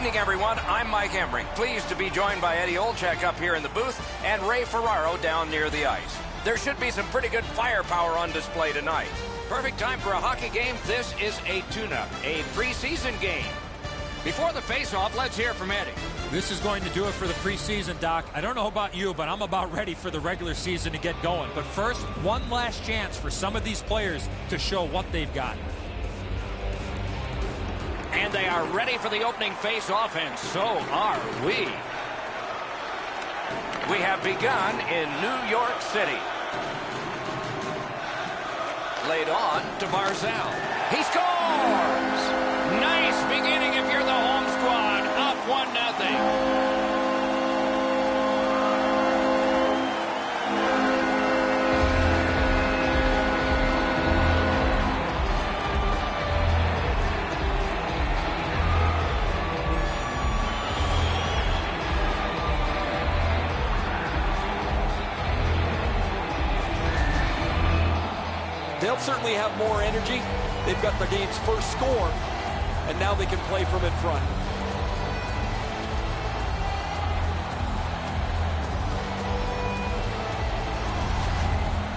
evening, everyone. I'm Mike Emmerich. Pleased to be joined by Eddie Olczyk up here in the booth and Ray Ferraro down near the ice. There should be some pretty good firepower on display tonight. Perfect time for a hockey game. This is a tune-up, a preseason game. Before the face-off, let's hear from Eddie. This is going to do it for the preseason, Doc. I don't know about you, but I'm about ready for the regular season to get going. But first, one last chance for some of these players to show what they've got. And they are ready for the opening face-off, and so are we. We have begun in New York City. Laid on to Barzal. He scores! Nice beginning if you're the home squad. Up 1-0. They'll certainly have more energy. They've got the game's first score, and now they can play from in front.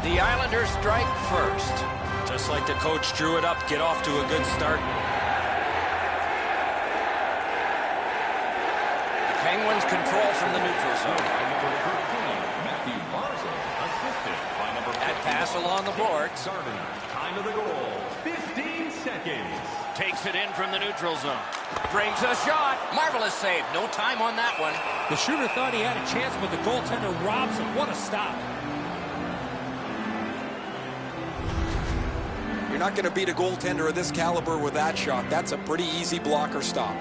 The Islanders strike first. Just like the coach drew it up, get off to a good start. The Penguins control from the neutral zone. That pass along the boards. Time of the goal, 15 seconds. Takes it in from the neutral zone. Brings a shot. Marvelous save. No time on that one. The shooter thought he had a chance, but the goaltender robs him. What a stop. You're not going to beat a goaltender of this caliber with that shot. That's a pretty easy blocker stop.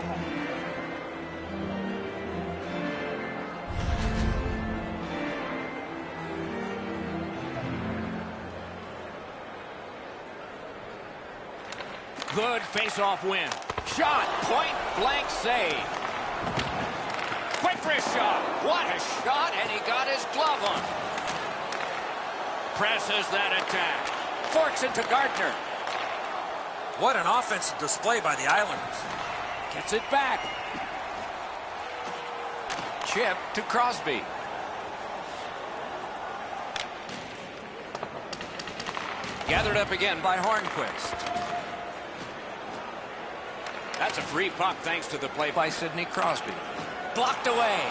Good face-off win. Shot. Point-blank save. Quick wrist shot. What a shot, and he got his glove on. Presses that attack. Forks it to Gardner. What an offensive display by the Islanders. Gets it back. Chip to Crosby. Gathered up again by Hornquist. That's a free puck thanks to the play by Sidney Crosby. Blocked away.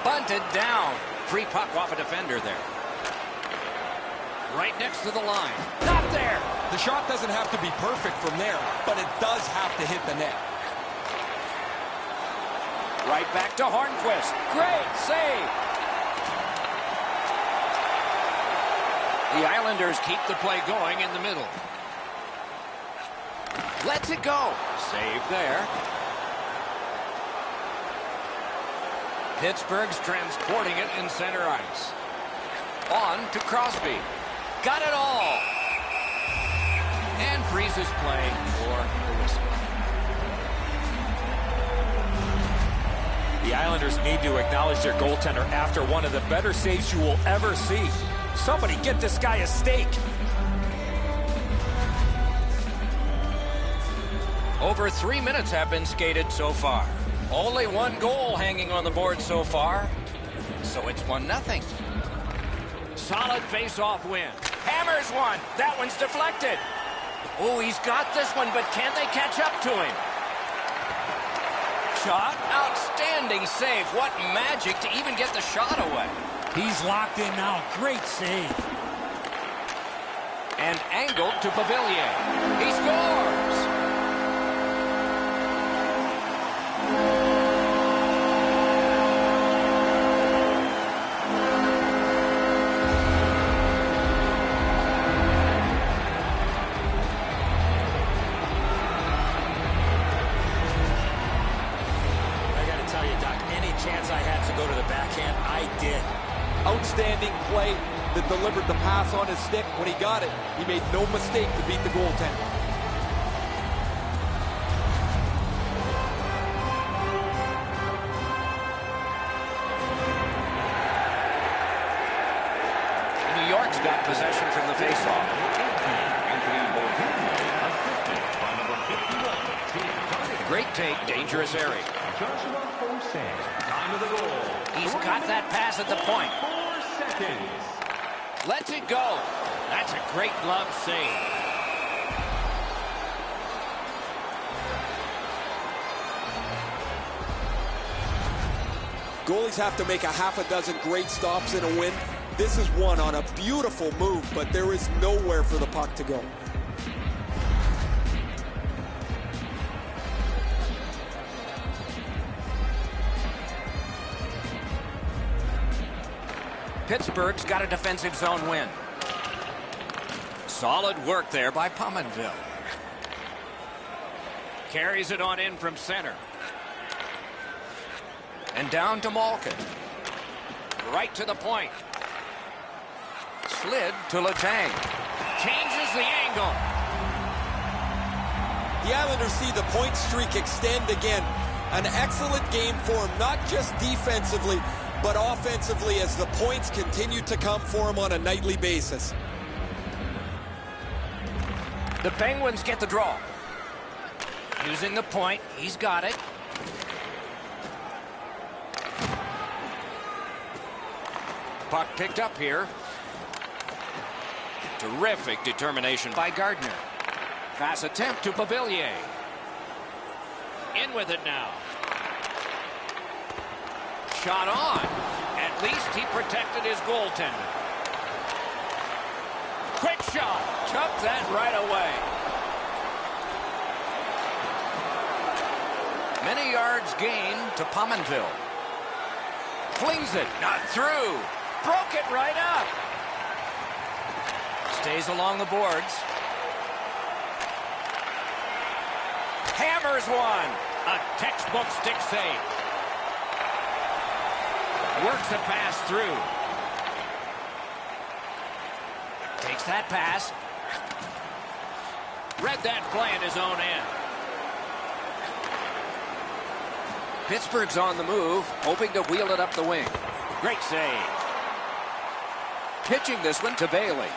Bunted down. Free puck off a defender there. Right next to the line. Not there. The shot doesn't have to be perfect from there, but it does have to hit the net. Right back to Hornquist. Great save. The Islanders keep the play going in the middle. Lets it go. Save there. Pittsburgh's transporting it in center ice. On to Crosby. Got it all. And freezes play for the whistle. The Islanders need to acknowledge their goaltender after one of the better saves you will ever see. Somebody get this guy a steak. Over 3 minutes have been skated so far. Only one goal hanging on the board so far. So it's 1-0. Solid face-off win. Hammers one. That one's deflected. Oh, he's got this one, but can they catch up to him? Shot. Outstanding save. What magic to even get the shot away. He's locked in now. Great save. And angled to Pavilier. He scores. Outstanding play that delivered the pass on his stick. When he got it, he made no mistake to beat the goaltender. New York's got possession from the faceoff. Great take, dangerous area. Joshua Jose. Time of the goal. He's got that pass at the point. 4 seconds. Lets it go. That's a great glove save. Goalies have to make a half a dozen great stops in a win. This is one on a beautiful move, but there is nowhere for the puck to go. Pittsburgh's got a defensive zone win. Solid work there by Pominville. Carries it on in from center. And down to Malkin. Right to the point. Slid to Letang. Changes the angle. The Islanders see the point streak extend again. An excellent game for them, not just defensively, but offensively as the points continue to come for them on a nightly basis. The Penguins get the draw. Using the point, he's got it. Puck picked up here. Terrific determination by Gardner. Pass attempt to Beauvillier. In with it now. Shot on. At least he protected his goaltender. Quick shot. Took that right away. Many yards gained to Pominville. Flings it. Not through. Broke it right up. Stays along the boards. Hammers one. A textbook stick save. Works the pass through. Takes that pass. Read that play in his own end. Pittsburgh's on the move, hoping to wheel it up the wing. Great save. Pitching this one to Bailey.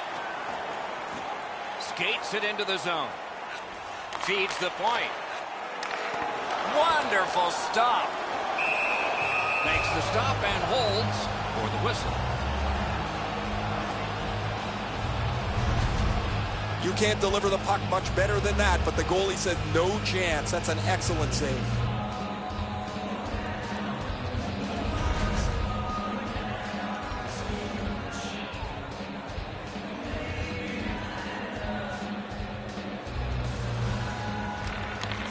Skates it into the zone. Feeds the point. Wonderful stop. Makes the stop and holds for the whistle. You can't deliver the puck much better than that, but the goalie says no chance. That's an excellent save.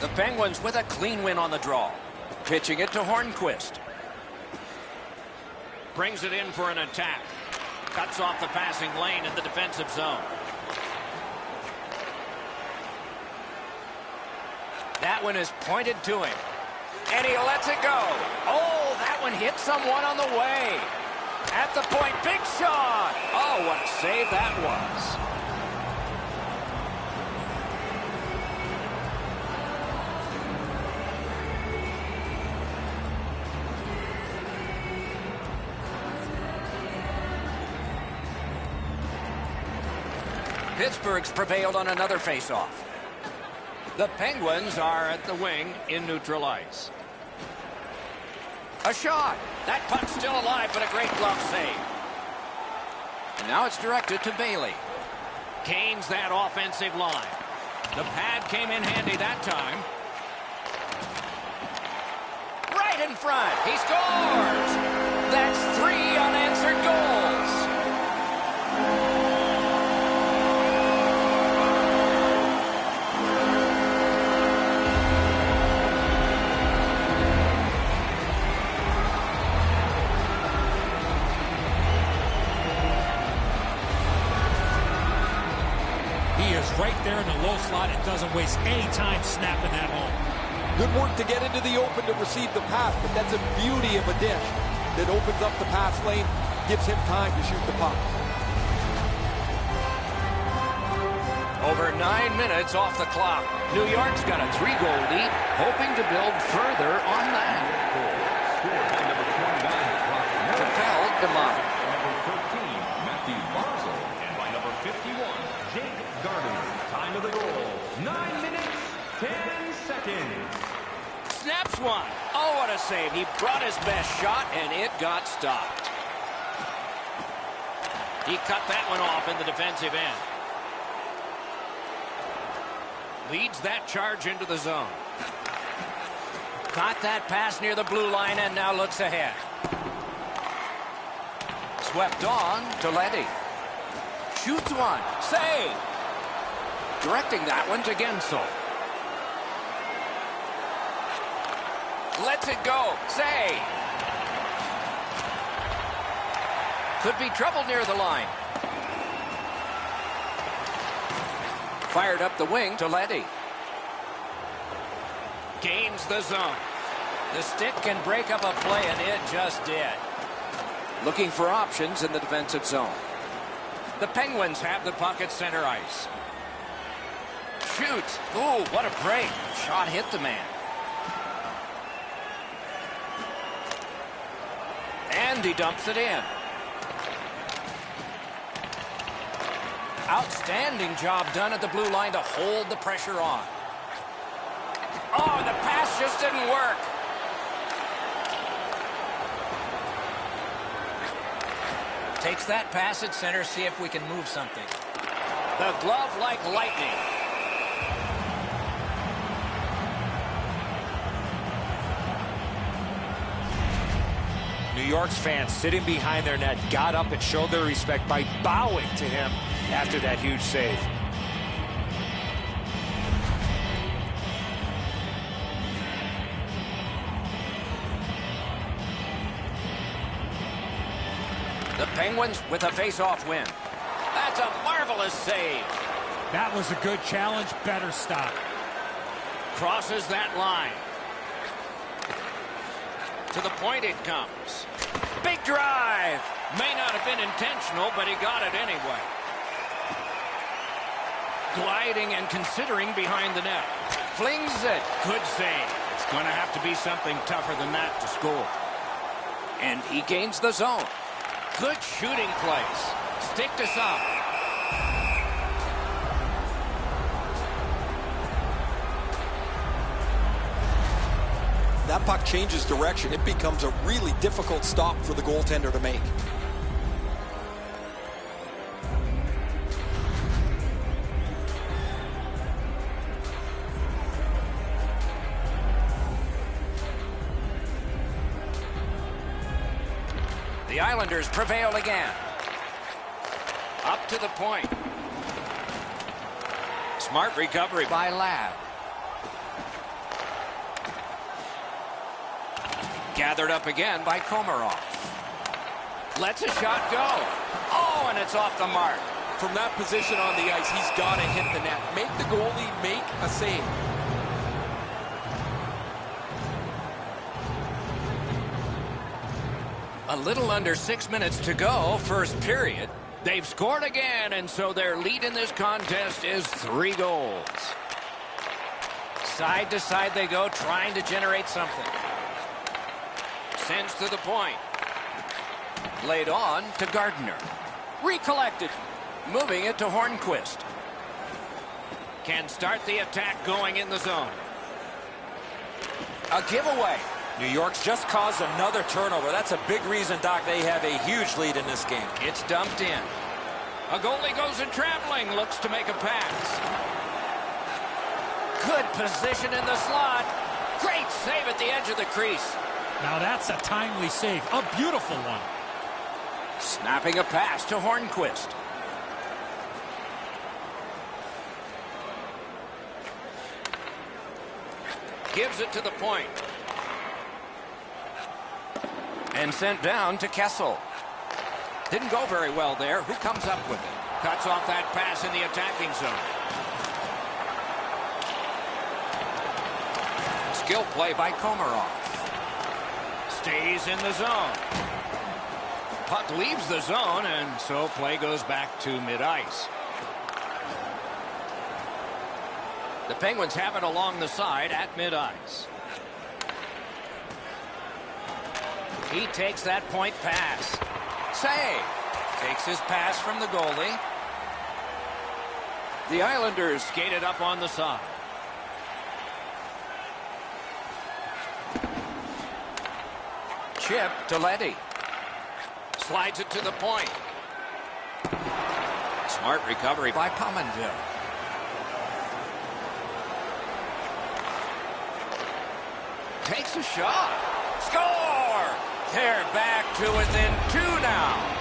The Penguins with a clean win on the draw. Pitching it to Hornquist. Brings it in for an attack. Cuts off the passing lane in the defensive zone. That one is pointed to him. And he lets it go. Oh, that one hit someone on the way. At the point, big shot. Oh, what a save that was. Pittsburgh's prevailed on another faceoff. The Penguins are at the wing in neutral ice. A shot. That puck's still alive, but a great glove save. And now it's directed to Bailey. Gains that offensive line. The pad came in handy that time. Right in front. He scores. That's 3 unanswered goals. Right there in the low slot, it doesn't waste any time snapping that home. Good work to get into the open to receive the pass, but that's a beauty of a dish that opens up the pass lane, gives him time to shoot the puck. Over 9 minutes off the clock. New York's got a 3-goal lead, hoping to build further on that. Propelled to Mott. Number 13, Matthew Barzal. And by number 51, Jake Gardner. Time of the goal, 9 minutes, 10 seconds. Snaps one. Oh, what a a save. He brought his best shot, and it got stopped. He cut that one off in the defensive end. Leads that charge into the zone. Caught that pass near the blue line and now looks ahead. Swept on to Letty. Shoots one. Save. Directing that one to Gensel. Lets it go. Save. Could be trouble near the line. Fired up the wing to Letty. Gains the zone. The stick can break up a play, and it just did. Looking for options in the defensive zone. The Penguins have the puck at center ice. Shoots. Ooh, what a break. Shot hit the man. And he dumps it in. Outstanding job done at the blue line to hold the pressure on. Oh, the pass just didn't work. Takes that pass at center, see if we can move something. The glove like lightning. New York's fans sitting behind their net got up and showed their respect by bowing to him after that huge save. The Penguins with a face-off win. That's a marvelous save. That was a good challenge. Better stop. Crosses that line. To the point it comes. Big drive. May not have been intentional, but he got it anyway. Gliding and considering behind the net. Flings it. Good save. It's going to have to be something tougher than that to score. And he gains the zone. Good shooting place. Stick to some. That puck changes direction. It becomes a really difficult stop for the goaltender to make. The Islanders prevail again. Up to the point. Smart recovery by Ladd. Gathered up again by Komarov. Lets a shot go. Oh, and it's off the mark. From that position on the ice, he's got to hit the net. Make the goalie make a save. A little under 6 minutes to go, first period. They've scored again, and so their lead in this contest is 3 goals. Side to side they go, trying to generate something. Sends to the point. Laid on to Gardiner. Recollected. Moving it to Hornquist. Can start the attack going in the zone. A giveaway. New York's just caused another turnover. That's a big reason, Doc, they have a huge lead in this game. It's dumped in. A goalie goes in traveling, looks to make a pass. Good position in the slot. Great save at the edge of the crease. Now that's a timely save. A beautiful one. Snapping a pass to Hornquist. Gives it to the point. And sent down to Kessel. Didn't go very well there. Who comes up with it? Cuts off that pass in the attacking zone. Skill play by Komarov. Stays in the zone. Puck leaves the zone, and so play goes back to mid-ice. The Penguins have it along the side at mid-ice. He takes that point pass. Save. Takes his pass from the goalie. The Islanders skated up on the side. chip to Leddy. Slides it to the point. Smart recovery by Pominville. Takes a shot. Score! They're back to within 2 now.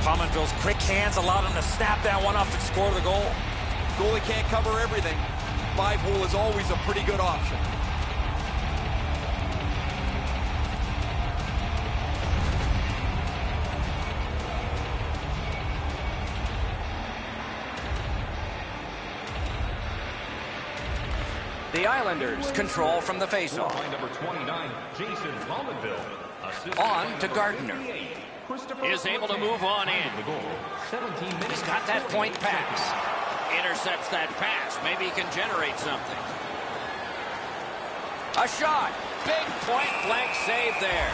Pominville's quick hands allowed him to snap that one up and score the goal. Goalie can't cover everything. 5-hole is always a pretty good option. The Islanders control from the faceoff. By number 29, Jason Pominville. On to Gardner. Is able to move on in. He's got that point pass. Intercepts that pass. Maybe he can generate something. A shot. Big point blank save there.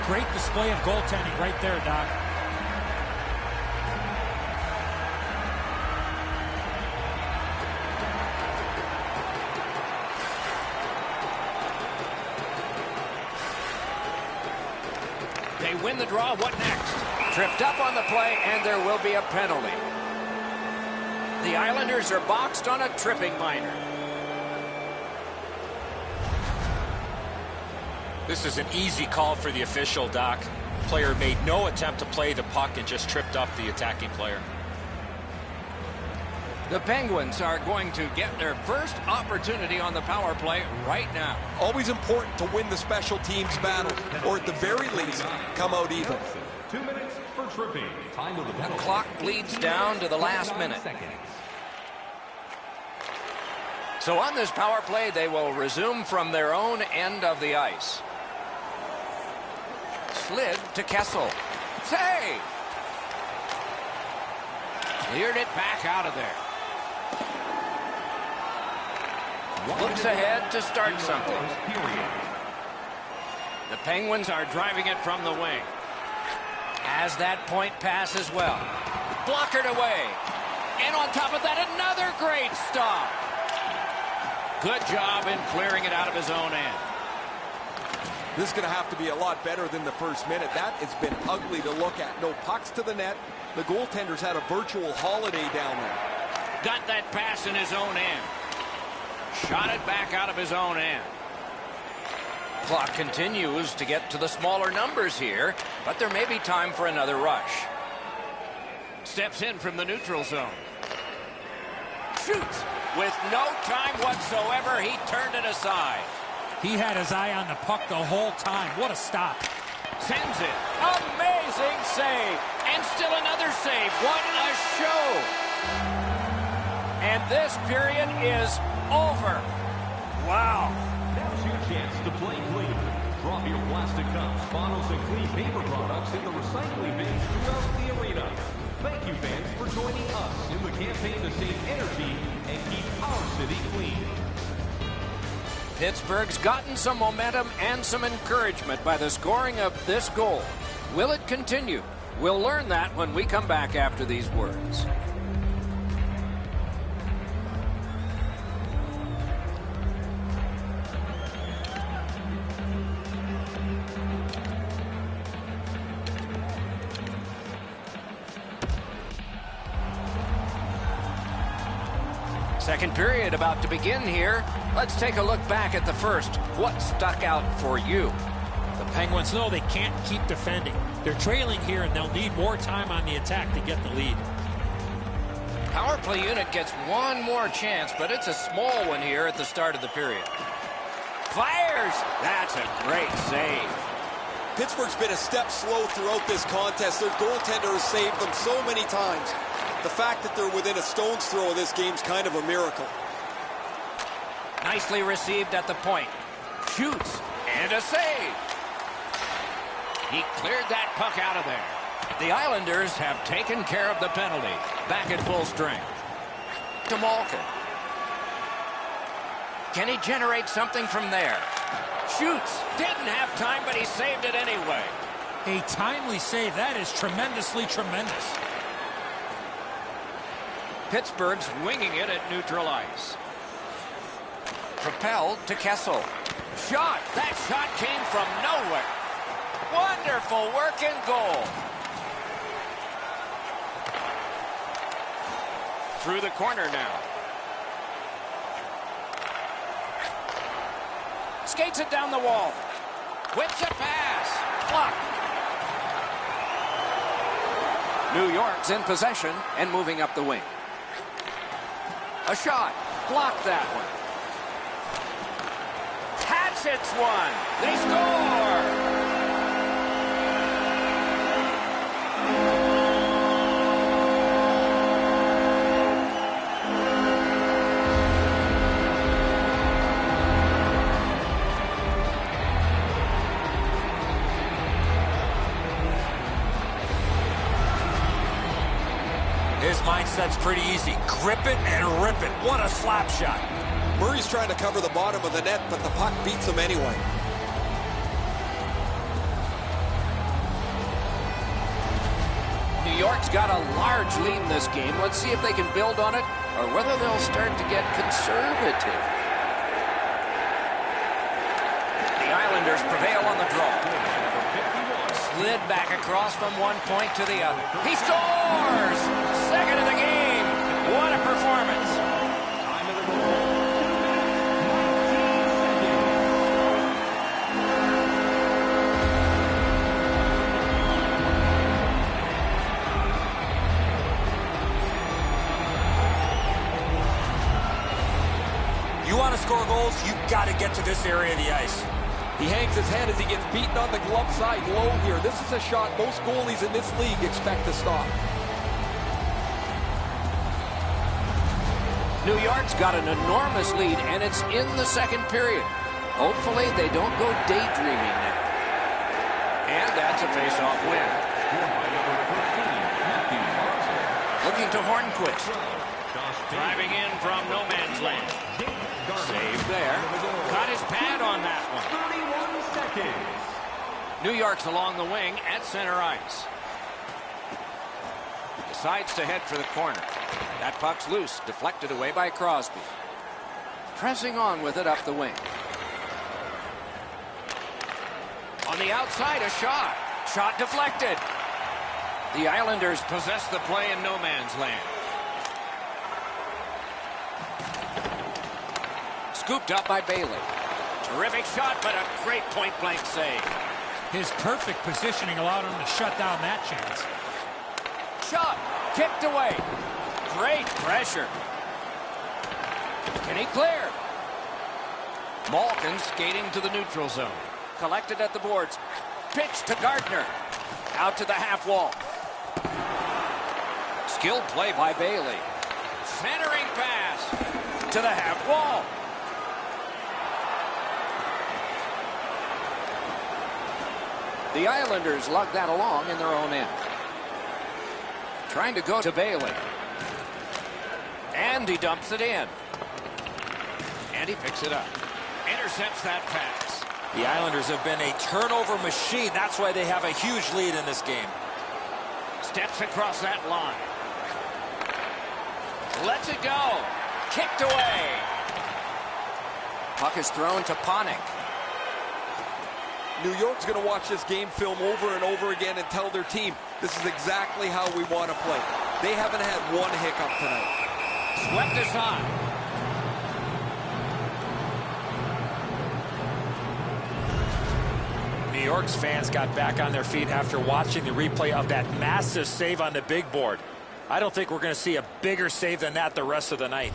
Great display of goaltending right there, Doc. They win the draw. What next? Tripped up on the play, and there will be a penalty. The Islanders are boxed on a tripping minor. This is an easy call for the official, Doc. Player made no attempt to play the puck and just tripped up the attacking player. The Penguins are going to get their first opportunity on the power play right now. Always important to win the special teams battle, or at the very least, come out even. 2 minutes for tripping. Time of the The clock bleeds down to the last minute. So on this power play, they will resume from their own end of the ice. Slid to Kessel. Save! Cleared it back out of there. Looks ahead to start something. The Penguins are driving it from the wing. Has that point pass as well. Blockered away. And on top of that, another great stop. Good job in clearing it out of his own end. This is going to have to be a lot better than the first minute. That has been ugly to look at. No pucks to the net. The goaltender's had a virtual holiday down there. Got that pass in his own end. Shot it back out of his own end. Clock continues to get to the smaller numbers here, but there may be time for another rush. Steps in from the neutral zone. Shoots. With no time whatsoever, he turned it aside. He had his eye on the puck the whole time. What a stop. Sends it. Amazing save. And still another save. What a show. And this period is over. Wow. Now's your chance to play clean. Drop your plastic cups, bottles, and clean paper products in the recycling bins throughout the arena. Thank you, fans, for joining us in the campaign to save energy and keep our city clean. Pittsburgh's gotten some momentum and some encouragement by the scoring of this goal. Will it continue? We'll learn that when we come back after these words. Second period about to begin here. Let's take a look back at the first. What stuck out for you? The Penguins know they can't keep defending. They're trailing here, and they'll need more time on the attack to get the lead. Power play unit gets one more chance, but it's a small one here at the start of the period. Fires! That's a great save. Pittsburgh's been a step slow throughout this contest. Their goaltender has saved them so many times. The fact that they're within a stone's throw of this game's kind of a miracle. Nicely received at the point. Shoots, and a save. He cleared that puck out of there. The Islanders have taken care of the penalty. Back at full strength. To Malkin. Can he generate something from there? Shoots. Didn't have time, but he saved it anyway. A timely save. That is tremendously tremendous. Pittsburgh's winging it at neutral ice. Propelled to Kessel. Shot. That shot came from nowhere. Wonderful work and goal. Through the corner now. Skates it down the wall. Whips a pass. Blocked. New York's in possession and moving up the wing. A shot. Blocked that one. Hatchets one. They score. His mindset's pretty easy. Grip it and rip it. What a slap shot. Murray's trying to cover the bottom of the net, but the puck beats him anyway. New York's got a large lead in this game. Let's see if they can build on it or whether they'll start to get conservative. The Islanders prevail on the draw. Slid back across from one point to the other. He scores! Second of the game. What a performance. Time of the goal. You want to score goals, you got to get to this area of the ice. He hangs his head as he gets beaten on the glove side low here. This is a shot most goalies in this league expect to stop. New York's got an enormous lead, and it's in the second period. Hopefully they don't go daydreaming now. And that's a face-off win. Looking to Hornquist. Driving in from no man's land. Save there. Got his pad on that one. 31 seconds. New York's along the wing at center ice. Decides to head for the corner. That puck's loose, deflected away by Crosby. Pressing on with it up the wing. On the outside, a shot. Shot deflected. The Islanders possess the play in no man's land. Scooped up by Bailey. Terrific shot, but a great point-blank save. His perfect positioning allowed him to shut down that chance. Shot. Kicked away. Great pressure. Can he clear? Malkin skating to the neutral zone. Collected at the boards. Pitch to Gardner. Out to the half wall. Skilled play by Bailey. Centering pass to the half wall. The Islanders lug that along in their own end. Trying to go to Bailey. And he dumps it in. And he picks it up. Intercepts that pass. The Islanders have been a turnover machine. That's why they have a huge lead in this game. Steps across that line. Lets it go. Kicked away. Puck is thrown to Panik. New York's going to watch this game film over and over again and tell their team, this is exactly how we want to play. They haven't had one hiccup tonight. Swept aside. New York's fans got back on their feet after watching the replay of that massive save on the big board. I don't think we're going to see a bigger save than that the rest of the night.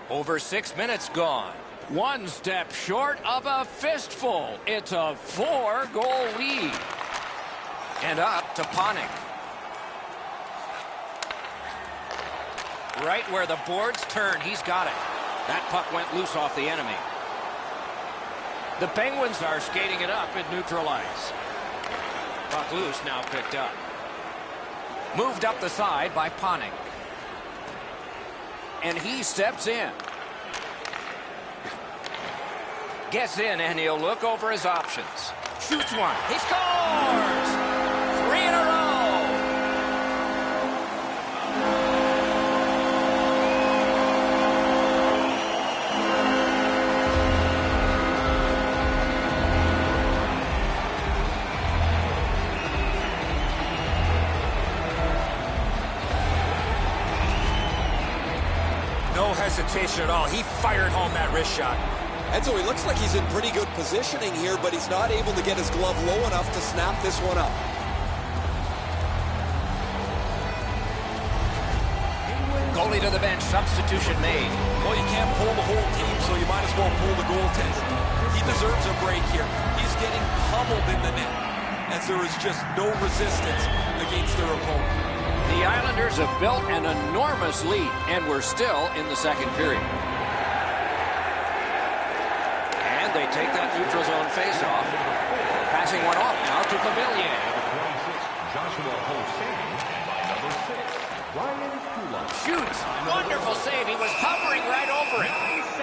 Over 6 minutes gone. One step short of a fistful. It's a 4-goal lead. And up to Panik. Right where the boards turn, he's got it. That puck went loose off the enemy. The Penguins are skating it up at neutral ice. Puck loose, now picked up. Moved up the side by Panik. And he steps in. Gets in, and he'll look over his options. Shoots one. He scores! 3 in a row. No hesitation at all. He fired home that wrist shot. And so he looks like he's in pretty good positioning here, but he's not able to get his glove low enough to snap this one up. Goalie to the bench. Substitution made. Well, you can't pull the whole team, so you might as well pull the goaltender. He deserves a break here. He's getting pummeled in the net, as there is just no resistance against their opponent. The Islanders have built an enormous lead, and we're still in the second period. And they take that neutral zone face-off. Passing one off now to Pavilion. Joshua Hossein by number 6, Ryan Kulak. Shoots. Wonderful save. He was hovering right over it.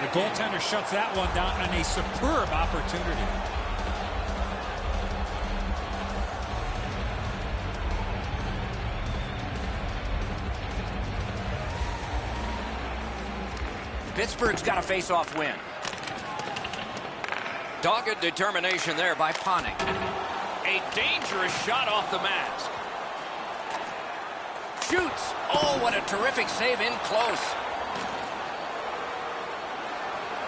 The goaltender shuts that one down on a superb opportunity. Pittsburgh's got a face-off win. Dogged determination there by Panik. A dangerous shot off the mask. Shoots. Oh, what a terrific save in close.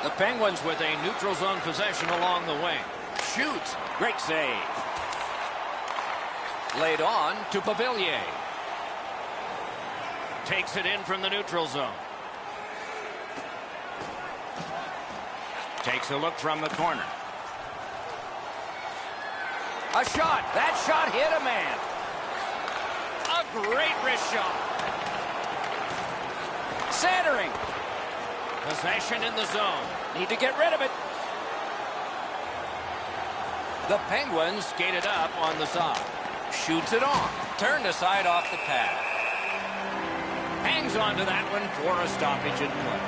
The Penguins with a neutral zone possession along the wing. Shoots. Great save. Laid on to Pavilier. Takes it in from the neutral zone. Takes a look from the corner. A shot. That shot hit a man. A great wrist shot. Centering. Possession in the zone. Need to get rid of it. The Penguins skated up on the side. Shoots it on. Turned aside off the pad. Hangs on to that one for a stoppage in play.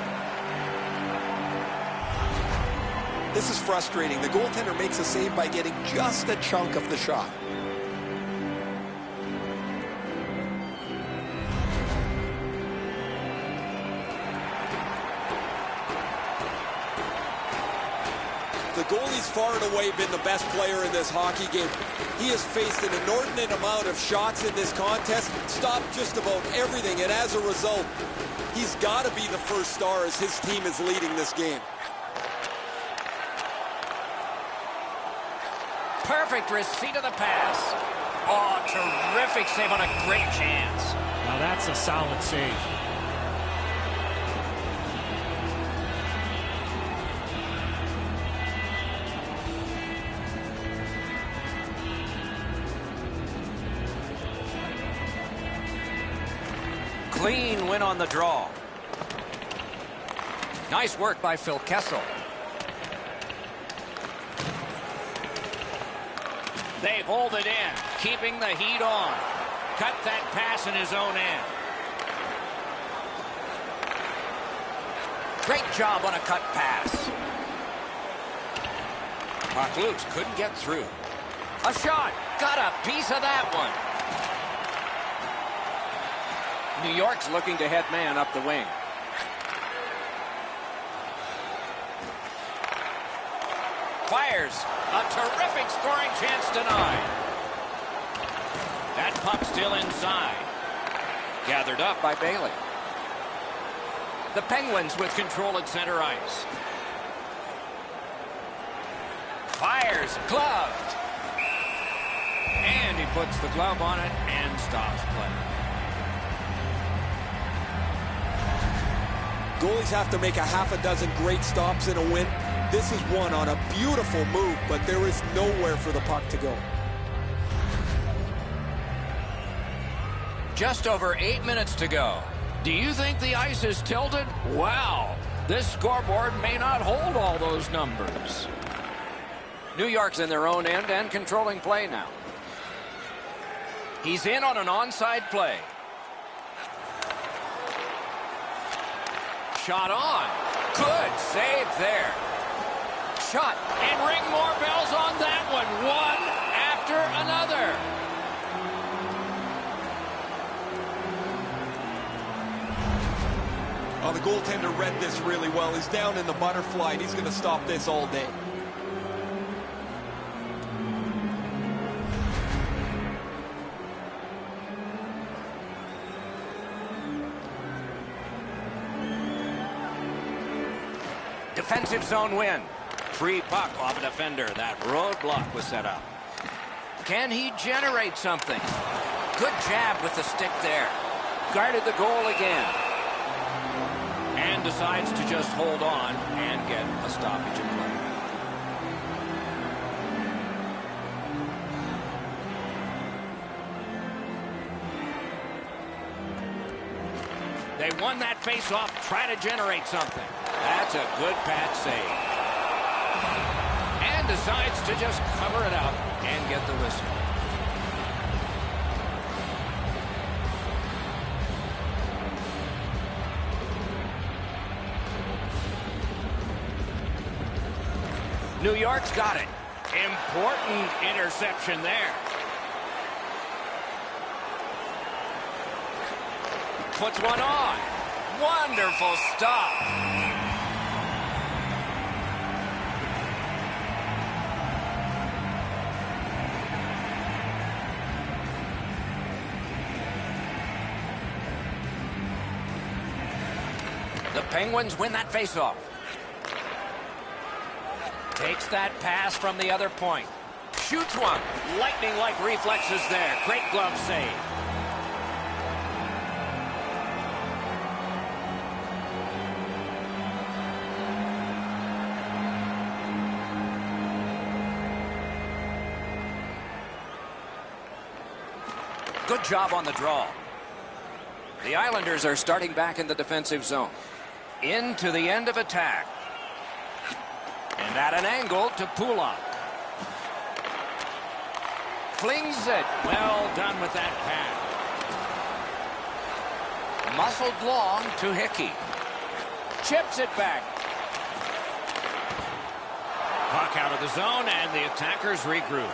This is frustrating. The goaltender makes a save by getting just a chunk of the shot. The goalie's far and away been the best player in this hockey game. He has faced an inordinate amount of shots in this contest, stopped just about everything, and as a result, he's got to be the first star as his team is leading this game. Perfect receipt of the pass. Oh, terrific save on a great chance. Now that's a solid save. Clean win on the draw. Nice work by Phil Kessel. They hold it in, keeping the heat on. Cut that pass in his own end. Great job on a cut pass. Puck loose, couldn't get through. A shot, got a piece of that one. New York's looking to head man up the wing. Fires. A terrific scoring chance denied. That puck still inside. Gathered up by Bailey. The Penguins with control at center ice. Fires. Gloved. And he puts the glove on it and stops play. Goalies have to make a half a dozen great stops in a win. This is one on a beautiful move, but there is nowhere for the puck to go. Just over 8 minutes to go. Do you think the ice is tilted? Wow. This scoreboard may not hold all those numbers. New York's in their own end and controlling play now. He's in on an onside play. Shot on. Good save there. shot, and ring more bells on that one. One after another. Oh, the goaltender read this really well. He's down in the butterfly, and he's going to stop this all day. Defensive zone win. Free puck off a defender. That roadblock was set up. Can he generate something? Good jab with the stick there. Guarded the goal again. And decides to just hold on and get a stoppage of play. They won that face-off. Try to generate something. That's a good pad save. And decides to just cover it up and get the whistle. New York's got it. Important interception there. Puts one on. Wonderful stop. The Penguins win that faceoff. Takes that pass from the other point. Shoots one. Lightning-like reflexes there. Great glove save. Good job on the draw. The Islanders are starting back in the defensive zone. Into the end of attack. And at an angle to Pulak. Flings it. Well done with that pass. Muscled long to Hickey. Chips it back. Puck out of the zone, and the attackers regroup.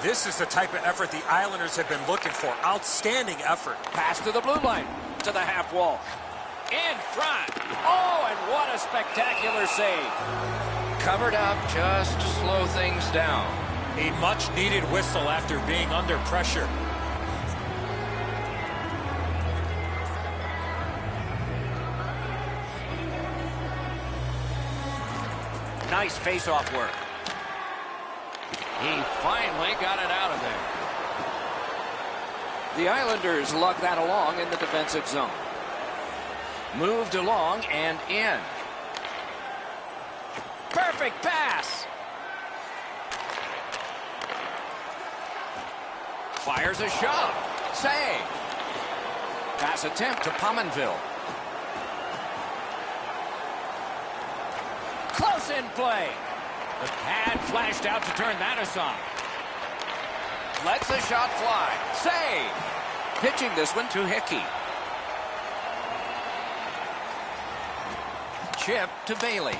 This is the type of effort the Islanders have been looking for. Outstanding effort. Pass to the blue line. To the half wall. In front. Oh, and what a spectacular save. Covered up just to slow things down. A much-needed whistle after being under pressure. Nice face-off work. He finally got it out of there. The Islanders lug that along in the defensive zone. Moved along and in. Perfect pass. Fires a shot. Save. Pass attempt to Pominville. Close in play. The pad flashed out to turn that aside. Lets the shot fly. Save. Pitching this one to Hickey. Chip to Bailey.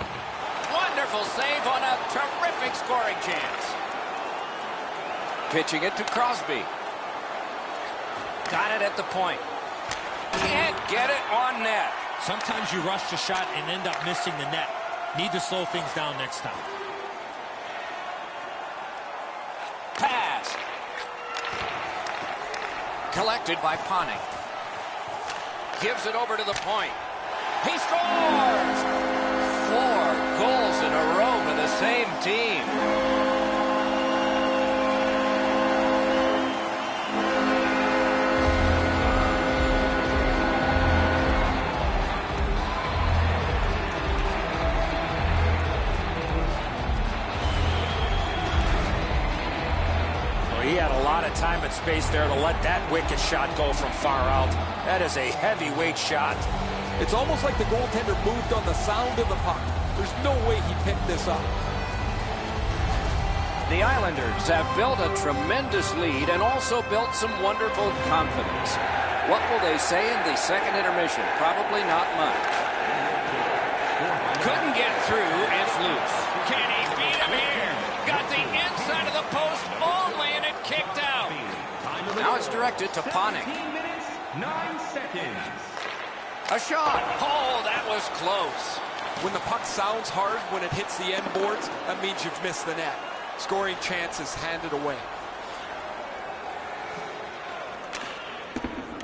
Wonderful save on a terrific scoring chance. Pitching it to Crosby. Got it at the point. Can't get it on net. Sometimes you rush the shot and end up missing the net. Need to slow things down next time. Pass. Collected by Ponning. Gives it over to the point. He scores! 4 goals in a row for the same team. He had a lot of time and space there to let that wicked shot go from far out. That is a heavyweight shot. It's almost like the goaltender moved on the sound of the puck. There's no way he picked this up. The Islanders have built a tremendous lead and also built some wonderful confidence. What will they say in the second intermission? Probably not much. post only, and it kicked out. Now it's directed to Panik. 17 minutes, 9 seconds. A shot. Oh, that was close. When the puck sounds hard when it hits the end boards, that means you've missed the net. Scoring chances handed away.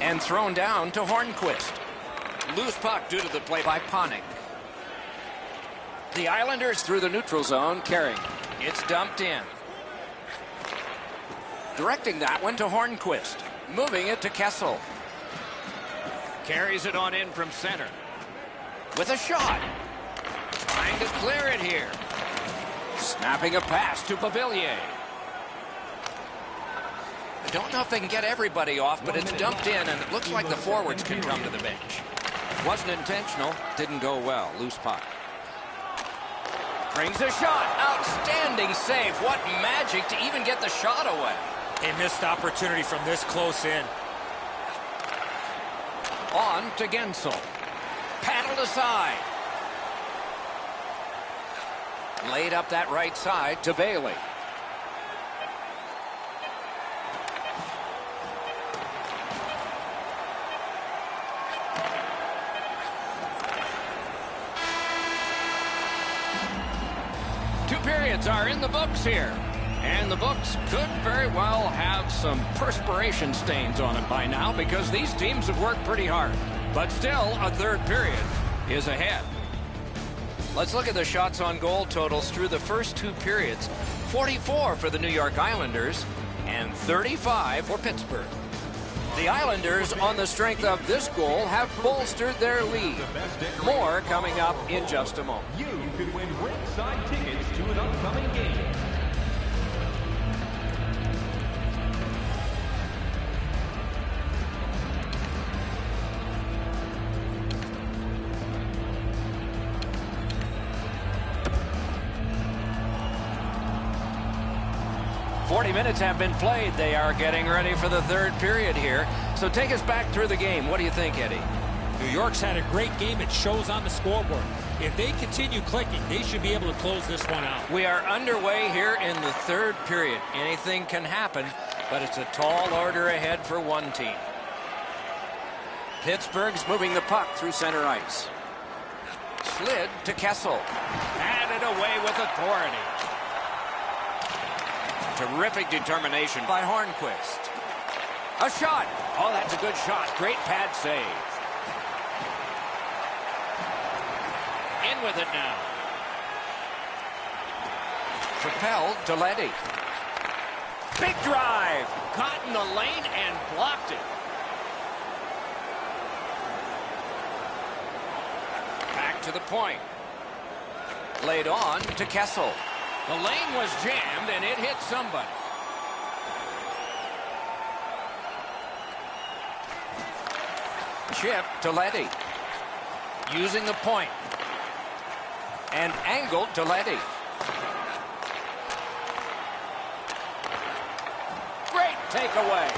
And thrown down to Hornquist. Loose puck due to the play by Panik. The Islanders through the neutral zone, carrying. It's dumped in. Directing that one to Hornquist. Moving it to Kessel. Carries it on in from center. With a shot. Trying to clear it here. Snapping a pass to Pavillier. I don't know if they can get everybody off, but it's dumped in, and it looks like the forwards can come to the bench. Wasn't intentional. Didn't go well. Loose puck. Brings a shot. Outstanding save. What magic to even get the shot away. A missed opportunity from this close in. On to Gensel. Paddled aside. Laid up that right side to Bailey. Two periods are in the books here. And the books could very well have some perspiration stains on it by now because these teams have worked pretty hard. But still, a third period is ahead. Let's look at the shots on goal totals through the first two periods. 44 for the New York Islanders and 35 for Pittsburgh. The Islanders, on the strength of this goal, have bolstered their lead. More coming up in just a moment. You could win ringside tickets to an upcoming game. Minutes have been played. They are getting ready for the third period here. So take us back through the game. What do you think, Eddie? New York's had a great game. It shows on the scoreboard. If they continue clicking, they should be able to close this one out. We are underway here in the third period. Anything can happen, but it's a tall order ahead for one team. Pittsburgh's moving the puck through center ice. Slid to Kessel. Added away with authority. Terrific determination by Hornquist. A shot. Oh, that's a good shot. Great pad save. In with it now. Propelled to Leddy. Big drive. Caught in the lane and blocked it. Back to the point. Laid on to Kessel. The lane was jammed, and it hit somebody. Chip to Leddy. Using the point. And angled to Leddy. Great takeaway.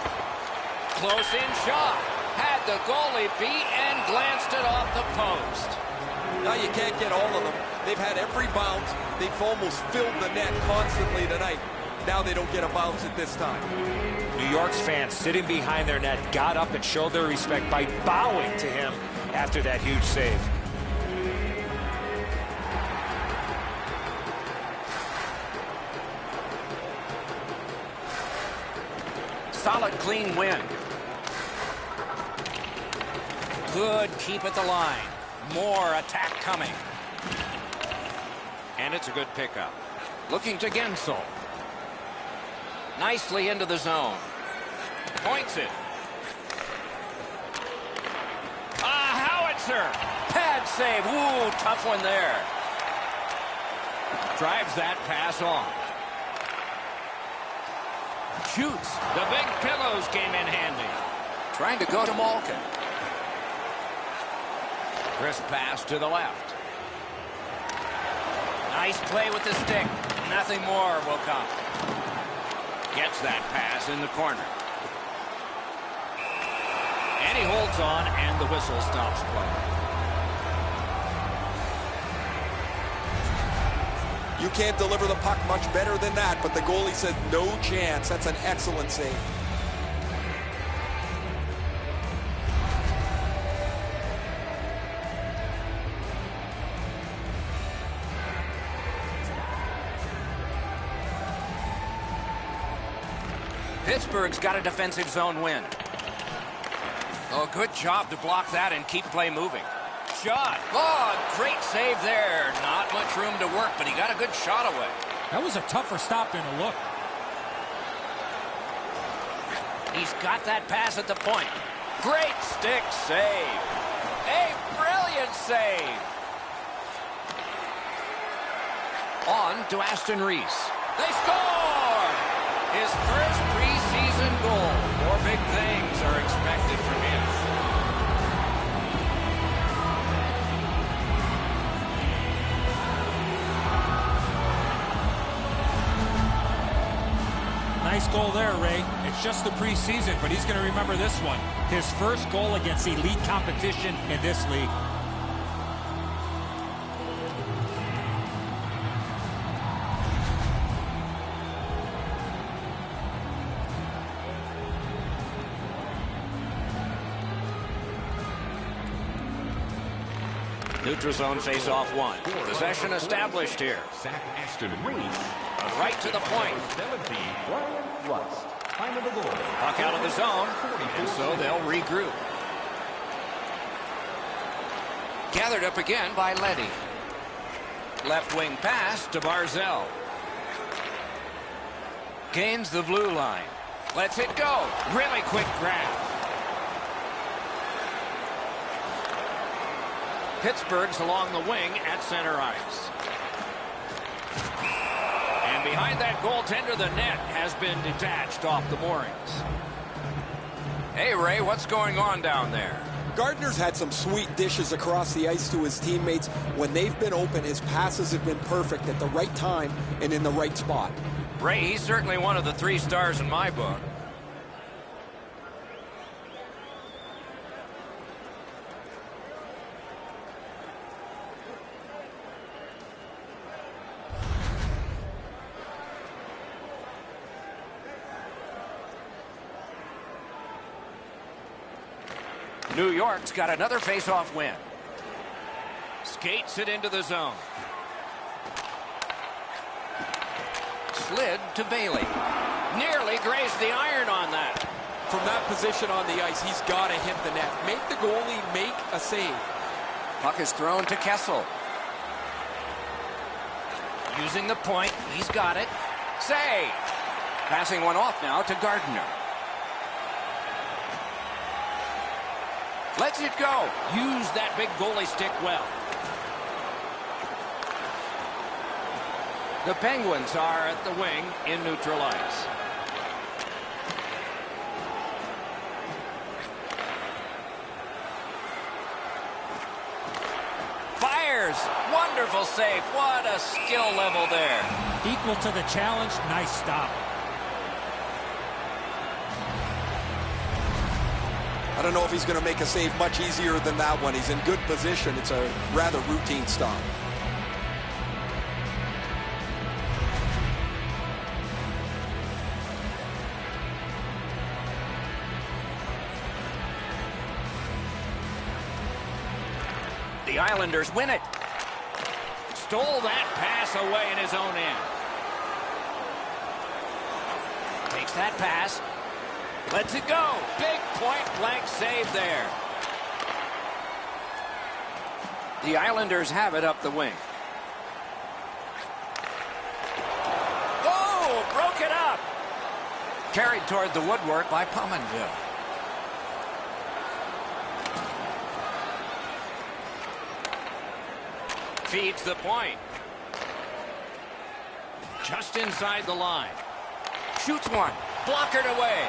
Close in shot. Had the goalie beat and glanced it off the post. Now you can't get all of them. They've had every bounce. They've almost filled the net constantly tonight. Now they don't get a bounce at this time. New York's fans sitting behind their net got up and showed their respect by bowing to him after that huge save. Solid, clean win. Good keep at the line. More attack coming. And it's a good pickup. Looking to Gensel. Nicely into the zone. Points it. Howitzer. Pad save. Ooh, tough one there. Drives that pass on. Shoots. The big pillows came in handy. Trying to go to Malkin. Crisp pass to the left. Nice play with the stick. Nothing more will come. Gets that pass in the corner. And he holds on, and the whistle stops play. You can't deliver the puck much better than that, but the goalie said no chance. That's an excellent save. Pittsburgh's got a defensive zone win. Oh, good job to block that and keep play moving. Shot. Oh, great save there. Not much room to work, but he got a good shot away. That was a tougher stop than a look. He's got that pass at the point. Great stick save. A brilliant save. On to Aston Reese. They score! His first preseason goal. More big things are expected from him. Nice goal there, Ray. It's just the preseason, but he's going to remember this one. His first goal against elite competition in this league. Neutral zone face-off one. Possession established here. Zach Aston Reese. Right to the point. 17, Brian Rust. Time of the goal. Puck out of the zone, and so they'll regroup. Gathered up again by Leddy. Left wing pass to Barzell. Gains the blue line. Lets it go. Really quick grab. Pittsburgh's along the wing at center ice. And behind that goaltender, the net has been detached off the moorings. Hey, Ray, what's going on down there? Gardner's had some sweet dishes across the ice to his teammates. When they've been open, his passes have been perfect at the right time and in the right spot. Ray, he's certainly one of the 3 stars in my book. New York's got another face-off win. Skates it into the zone. Slid to Bailey. Nearly grazed the iron on that. From that position on the ice, he's got to hit the net. Make the goalie make a save. Puck is thrown to Kessel. Using the point, he's got it. Save! Passing one off now to Gardner. Lets it go. Use that big goalie stick well. The Penguins are at the wing in neutral ice. Fires. Wonderful save. What a skill level there. Equal to the challenge. Nice stop. I don't know if he's going to make a save much easier than that one. He's in good position. It's a rather routine stop. The Islanders win it. Stole that pass away in his own end. Takes that pass. Lets it go. Big point-blank save there. The Islanders have it up the wing. Oh, broke it up. Carried toward the woodwork by Pominville. Feeds the point. Just inside the line. Shoots one. Blockered away.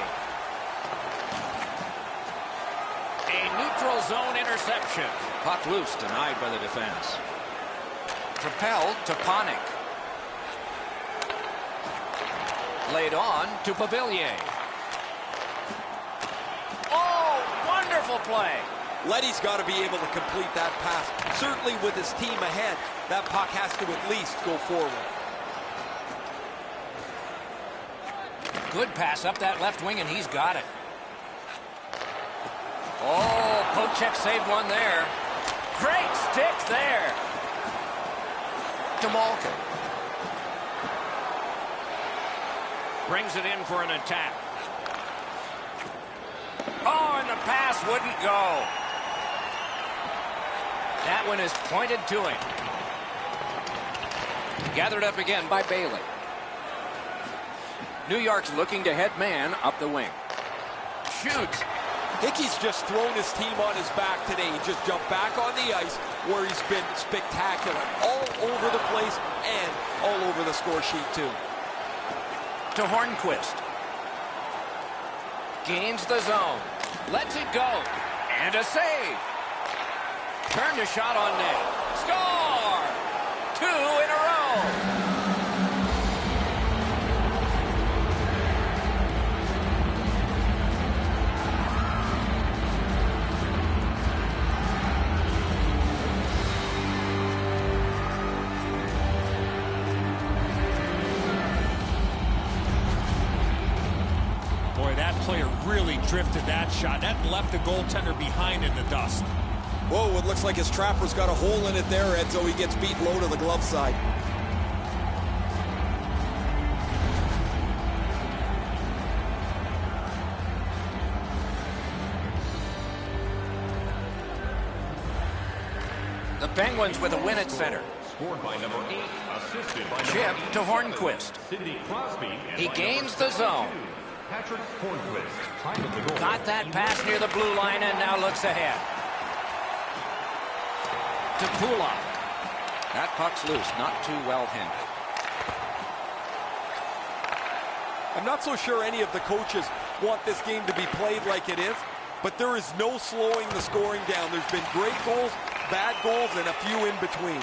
A neutral zone interception. Puck loose, denied by the defense. Propelled to Panik. Laid on to Pavilier. Oh, wonderful play. Leddy's got to be able to complete that pass. Certainly with his team ahead, that puck has to at least go forward. Good pass up that left wing, and he's got it. Oh, poke check saved one there. Great stick there. To Malkin. Brings it in for an attack. Oh, and the pass wouldn't go. That one is pointed to him. Gathered up again by Bailey. New York's looking to head man up the wing. Shoots. Hickey's just thrown his team on his back today. He just jumped back on the ice where he's been spectacular. All over the place and all over the score sheet too. To Hornquist. Gains the zone. Lets it go. And a save. Turned a shot on net. Score! 2 in a row. Boy, that player really drifted that shot. That left the goaltender behind in the dust. Whoa, it looks like his trapper's got a hole in it there, Ed, so he gets beat low to the glove side. The Penguins with a win at center. Scored by number 8, assisted by Chip to Hornquist. Sidney Crosby. He gains the zone. Patrick Hornquist, time of the goal. Got that pass near the blue line and now looks ahead. To Kulak. That puck's loose, not too well handled. I'm not so sure any of the coaches want this game to be played like it is, but there is no slowing the scoring down. There's been great goals, bad goals, and a few in between.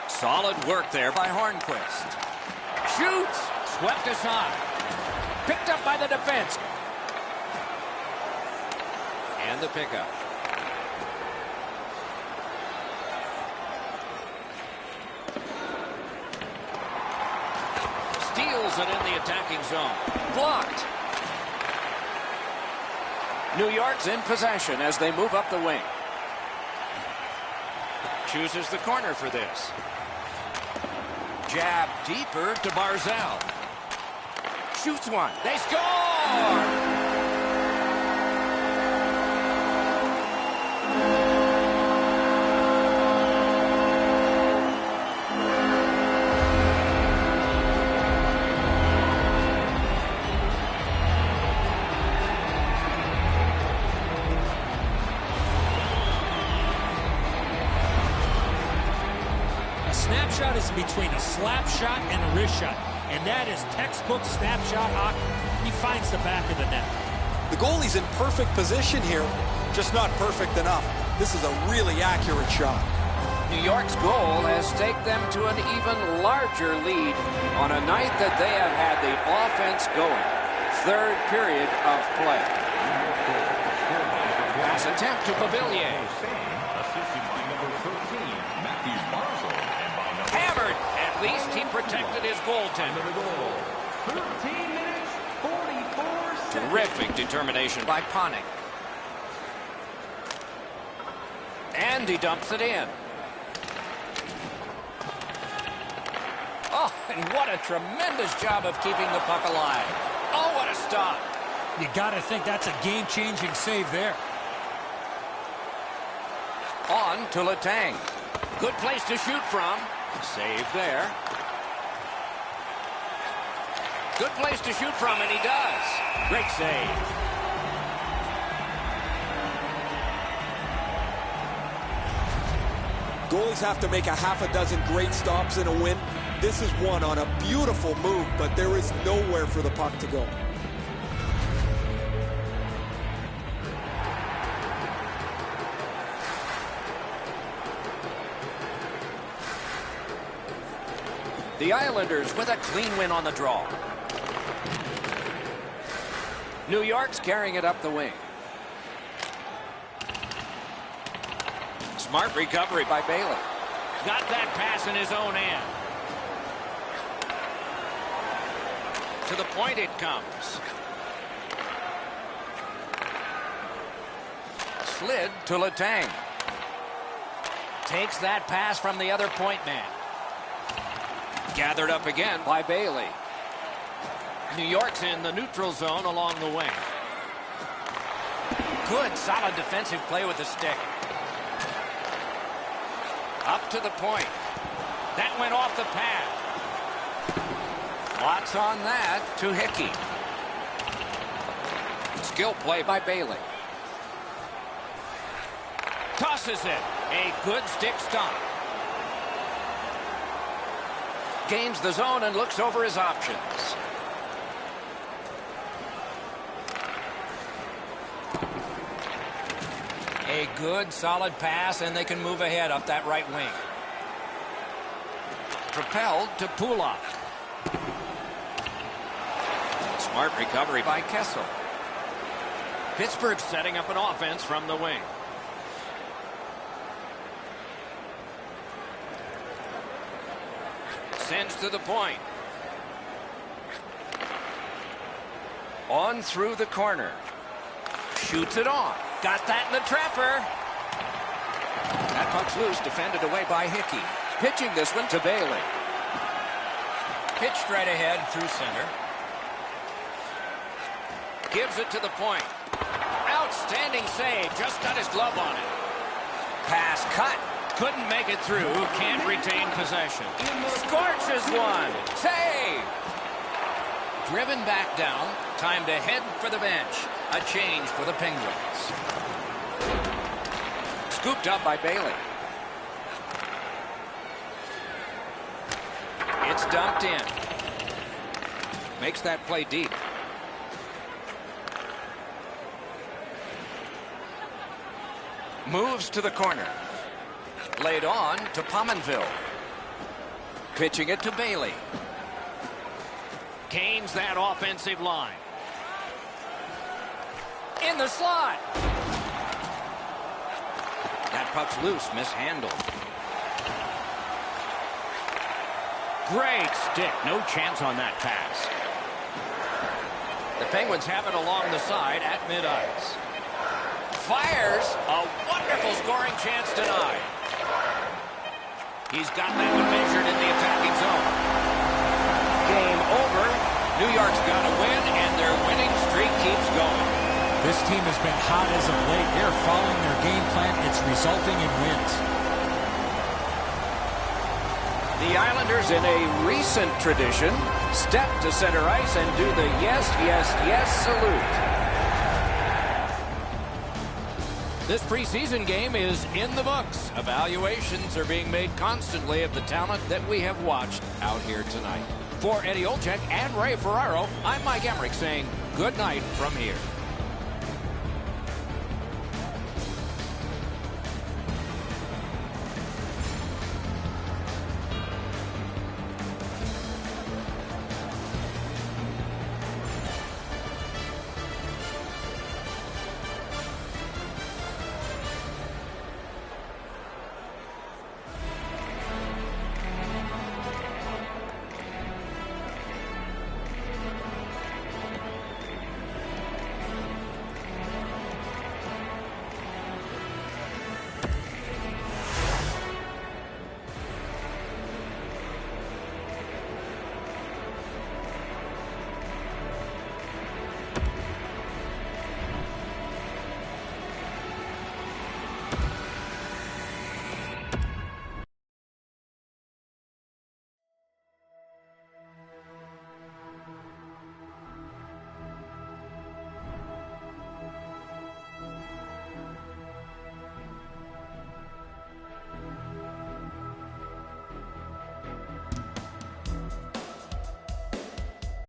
Solid work there by Hornquist. Shoots! Swept aside. Picked up by the defense. And the pickup. Steals it in the attacking zone. Blocked. New York's in possession as they move up the wing. Chooses the corner for this. Jab deeper to Barzal. Shoots one. They score! Snapshot is between a slap shot and a wrist shot, and that is textbook snapshot hockey. He finds the back of the net. The goalie's in perfect position here, just not perfect enough. This is a really accurate shot. New York's goal has taken them to an even larger lead on a night that they have had the offense going. Third period of play. Pass attempt to Pavillier. Hammered. At least he protected his goaltender. 13 minutes, 44 seconds. Terrific determination by Panik. And he dumps it in. Oh, and what a tremendous job of keeping the puck alive. Oh, what a stop. You got to think that's a game-changing save there. On to Letang. Good place to shoot from. Save there. Good place to shoot from, and he does. Great save. Goalies have to make a half a dozen great stops in a win. This is one on a beautiful move, but there is nowhere for the puck to go. The Islanders with a clean win on the draw. New York's carrying it up the wing. Smart recovery by Bailey. Got that pass in his own end. To the point it comes. Slid to Letang. Takes that pass from the other point man. Gathered up again by Bailey. New York's in the neutral zone along the wing. Good, solid defensive play with the stick. Up to the point. That went off the pad. Lots on that to Hickey. Skill play by Bailey. Tosses it. A good stick stomp. Gains the zone and looks over his options. A good solid pass, and they can move ahead up that right wing. Propelled to Pulak. Smart recovery by Kessel. Pittsburgh setting up an offense from the wing. Sends to the point. On through the corner. Shoots it on. Got that in the trapper. That puck's loose, defended away by Hickey. Pitching this one to Bailey. Pitched right ahead through center. Gives it to the point. Outstanding save. Just got his glove on it. Pass cut. Couldn't make it through. Can't retain possession. Scorches one. Save. Driven back down. Time to head for the bench. A change for the Penguins. Scooped up by Bailey. It's dumped in. Makes that play deep. Moves to the corner. Laid on to Pominville. Pitching it to Bailey. Gains that offensive line. In the slot. That puck's loose, mishandled. Great stick. No chance on that pass. The Penguins have it along the side at mid-ice. Fires. A wonderful scoring chance denied. He's got that one measured in the attacking zone. Game over. New York's got a win, and their winning streak keeps going. This team has been hot as of late. They're following their game plan. It's resulting in wins. The Islanders, in a recent tradition, step to center ice and do the yes, yes, yes salute. This preseason game is in the books. Evaluations are being made constantly of the talent that we have watched out here tonight. For Eddie Olczyk and Ray Ferraro, I'm Mike Emmerich saying good night from here.